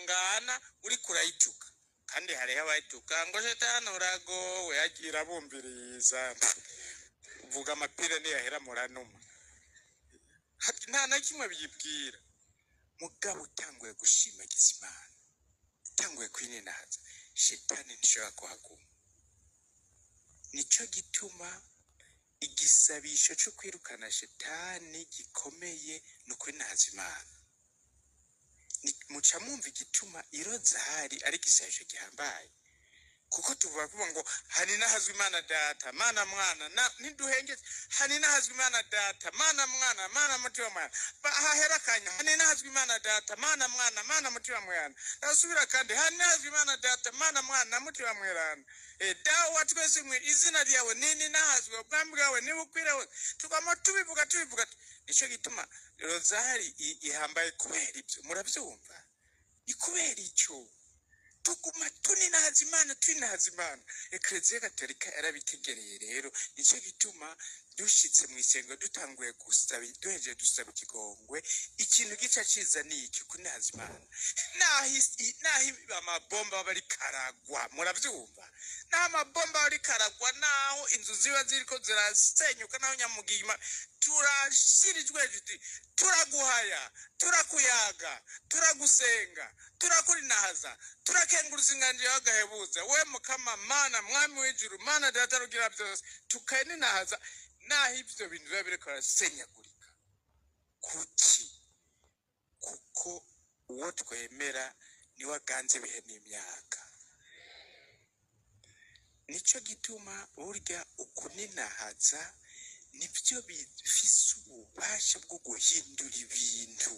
kwihangana uri kurayituka kandi hariho abayituka ngo shetani uragowe agira bumviriza uvuga amapira niyahera muranuma nta na kimwe biyibwira mugabo utanguye gushimagiza Imana utanguye kwininahaza shetani ntishobora kuhaguma nico gituma igisabisho cyo kwirukana shetani gikomeye no kwinahaza Imana muca mwumva igituma irozari ari igisabisho gihambaye kuko tuvuga ngo hari nahazwa Imana data mana mwana ntiduhengeze hari nahazwa Imana data mana mwana mana mutima mwana hahera kanya hari nahazwa Imana data mana mwana mana mutima mwana nasubira kandi hari nahazwa Imana data mana mwana mutima mwana dawa twese mwe izina ryawe nini nahazwa ubwami bwawe nibukwiraho tugama tubivuga nico gituma rozari ihambaye kubera ibyo murabyumva ni kubera icyo tuguma tuninahaza Imana Eklezia Gatolika yarabitegereye rero nico gituma dushitse mu isengo dutanguye gusaba duheje dusaba ikigongwe ikintu gica ciza ni iki kunahaza Imana nahi amabomba bari karagwa muravyumva n'amabomba bari karagwa naho inzu ziba ziriko zirasenyuka naho nyamugima turashirijwe jiti turaguhaya turakuyaga turagusenga turakurinahaza turakenguruza inganje y'agahebuza we mukama mana mwami w'ijuru mana data rugira byose tukaninahaza naho ibyo bintu biba biriko barasenyagurika kuki kuko uwo twemera ni waganze bihe n'imyaka nico gituma burya ukuninahaza nibyo bifise ububasha bwo guhindura ibintu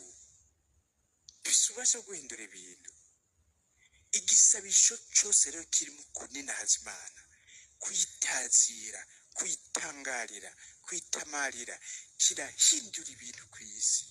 igisabisho cyose rero kiri mu kuninahaza Imana kwitazira kwitangarira kwitamarira kirahindura ibintu ku isi